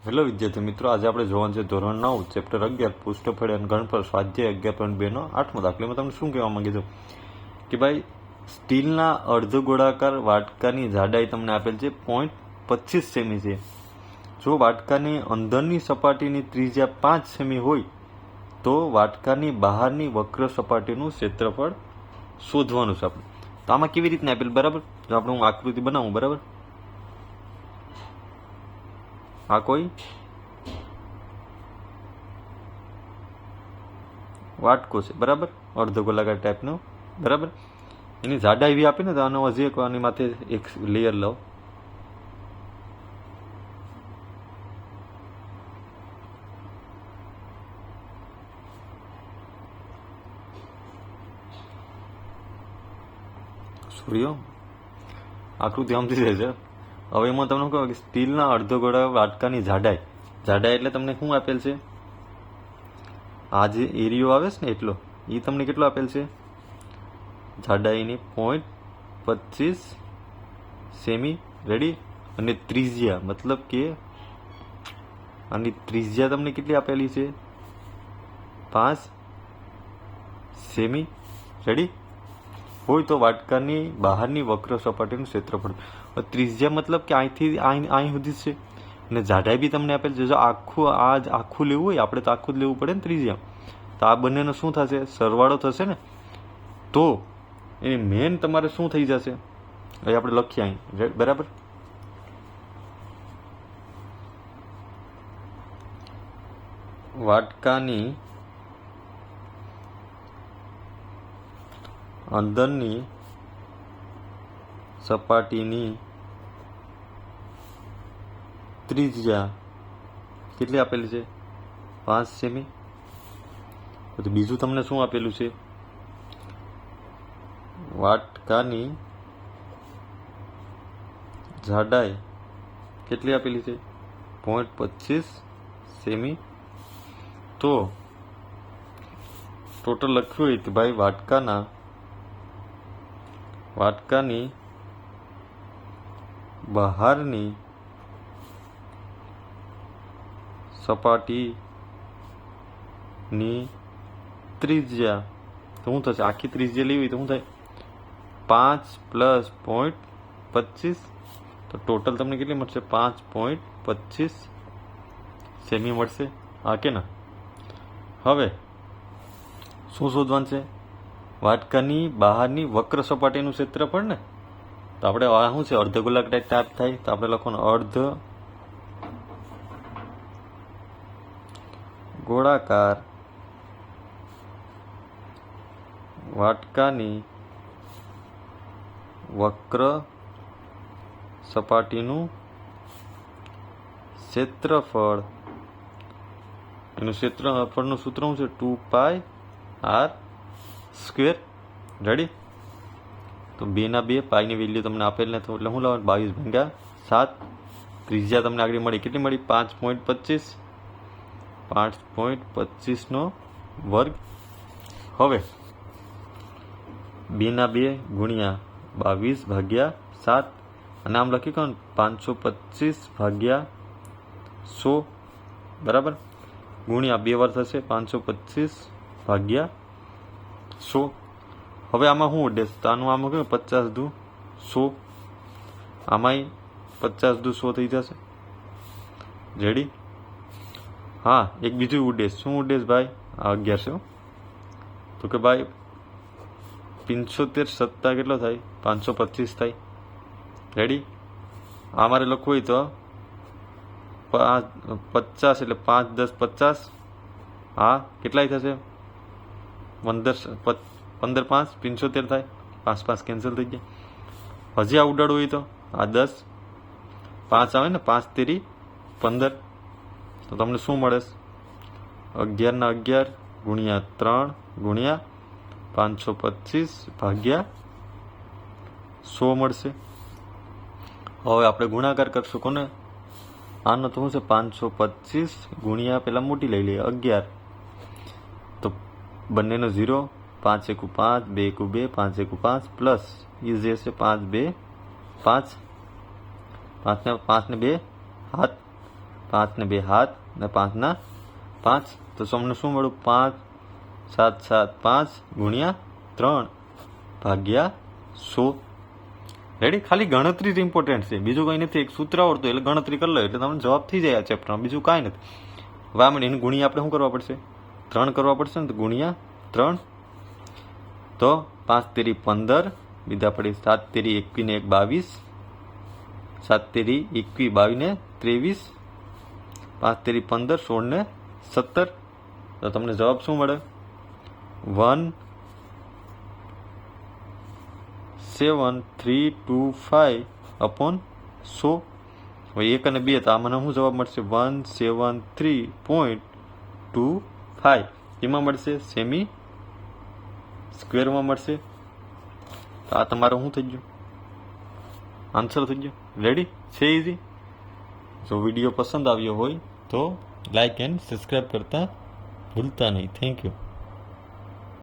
Hello વિદ્યાર્થી મિત્રો, આજે આપણે જોવાનું છે ધોરણ 9 ચેપ્ટર 11 પૃષ્ઠફળ અને ગણપત સ્વાધ્યાય 11.2 નો 8મો દાખલો. એમાં તમને શું કહેવા માંગી દઉં કે ભાઈ સ્ટીલના અર્ધગોળાકાર વાટકાની જાડાઈ તમને આપેલ છે 0.25 સેમી છે. જો વાટકાની અંદરની સપાટીની ત્રિજ્યા 5 સેમી હોય તો વાટકાની બહારની વક્ર સપાટીનું ક્ષેત્રફળ શોધવાનું છે આપણે. તો આમાં કેવી રીતના આપેલ, બરાબર? જો આપણે હું આકૃતિ બનાવું, બરાબર, આ કોઈ વાટકો છે, બરાબર, અર્ધગોળાકાર ટાઈપનો, બરાબર. એની જાડાઈ એવી આપી ને તો આનો હજી એક આની માથે એક લેયર લો. સૂર્ય આકૃતિ સમજી જાય છે. હવે એમાં તમને કહું કે સ્ટીલના અર્ધગોળાકાર વાટકાની જાડાઈ એટલે તમને શું આપેલ છે? આ જે એરિયો આવે છે ને એટલો, એ તમને કેટલો આપેલ છે? જાડાઈની 0.25 સેમી, રેડી. અને ત્રિજ્યા મતલબ કે આની ત્રિજ્યા તમને કેટલી આપેલી છે? 5 સેમી, રેડી. હોય તો વાટકાની બહારની વક્ર સપાટીનું ક્ષેત્રફળ. ત્રિજ્યા મતલબ કે અહીંથી અહીં સુધી છે, અને જાડાઈ બી તમને આપેલ છે. જો આખું લેવું હોય, આપણે તો આખું જ લેવું પડે ને ત્રિજ્યા, તો આ બંનેનો શું થશે? સરવાળો થશે ને. તો એની મેન તમારે શું થઈ જશે? એ આપણે લખીએ અહીં, બરાબર. વાટકાની અંદરની સપાટીની ત્રિજ્યા કેટલી આપેલી છે? 5 સેમી. તો બીજું તમને શું આપેલું છે? વાટકાની જાડાઈ કેટલી આપેલી છે? 0.25 સેમી. તો ટોટલ લખ્યું હોય તો ભાઈ વાટકાની બહારની સપાટીની ત્રિજ્યા તો શું થશે? આખી ત્રિજ્યા લેવી તો શું થાય? 5 + 0.25, તો ટોટલ તમને કેટલી મળશે? 5.25 સેમી મળશે. હા કે ના? હવે શું શોધવાનું છે? વાટકાની બહારની વક્ર સપાટીનું ક્ષેત્રફળ ને. તો આપણે આ શું છે? અર્ધગોળાકાર ટાઈપ થાય, તો આપણે લખવાનું અર્ધ ગોળાકાર વાટકાની વક્ર સપાટીનું ક્ષેત્રફળ. એનું ક્ષેત્રફળનું સૂત્ર શું છે? 2πr², ready. તો 2 ના 2 પાઈની વેલ્યુ તમને આપેલ ને, તો એટલે શું લાવવાનું? 22/7. ત્રિજ્યા તમને આગળ મળી, કેટલી મળી? 5.25. 5.25 નો વર્ગ. હવે 2 ના 2 ગુણ્યા 22/7, અને આમ લખી કહો 525/100, બરાબર, ગુણ્યા 2 વાર થશે 525/100. હવે આમાં શું ઉડે? તો આનું આમાં કહ્યું 50 દુ 100, આમાંય 50 દુ 100 થઈ જશે, રેડી. હા, એક બીજું ઉડેશ. શું ઉડેશ ભાઈ? આ 1100. તો કે ભાઈ 75 સત્તા કેટલો થાય? 525 થાય, રેડી. આ મારે લખવું હોય તો 50 એટલે 5 × 10 = 50. હા, કેટલાય થશે? 15 × 5 = 75 થાય. 5 5 કેન્સલ થઈ ગયા. હજી આ ઉડાડવું હોય તો આ 10, 5 આવે ને, 5 તેરી 15. તો તમને શું મળે? 11 ના 11 ગુણ્યા 3 ગુણ્યા 525/100 મળશે. હવે આપણે ગુણાકાર કરશું કોને? આનો તો શું છે? 525 ગુણ્યા પેલા મોટી લઈ લઈએ 11, તો બંનેનો 0, 5 × 1 = 5, 2 × 2 5 × 5 પ્લસ એ જે છે 5 × 2 = 5, 5 ને 2 7, 5 ને 2 7 ને 5 ના 5, તો તમને શું મળ્યું? 5 7 7 5 ગુણ્યા 3 ભાગ્યા 100. રેડી? ખાલી ગણતરી જ ઇમ્પોર્ટન્ટ છે, બીજું કંઈ નથી. એક સૂત્ર આવડતું એટલે ગણતરી કરી લો એટલે તમને જવાબ થઈ જાય આ ચેપ્ટરમાં, બીજું કાંઈ નથી. હવે આ એની ગુણ્યા આપણે શું કરવા પડશે? 3 કરવા પડશે ને, તો ગુણ્યા 3. તો 5 તેરી 15, બીજા પડી 7 તેરી 21 ને 1 22, 7 તેરી 21 22 ને 23, 5 તેરી 15 16 ને 17. તો તમને જવાબ શું મળે? 17325 અપોન 100. હવે 1 અને 2 તો આ મને શું જવાબ મળશે? 173.25. એમાં મળશે સેમી સ્ક્વેરમાં મળશે. તો આ તમારું શું થઈ ગયું? આન્સર થઈ ગયો. રેડી? છે ઇઝી. જો વિડીયો પસંદ આવ્યો હોય તો લાઈક એન્ડ સબસ્ક્રાઈબ કરતા ભૂલતા નહીં. Thank you.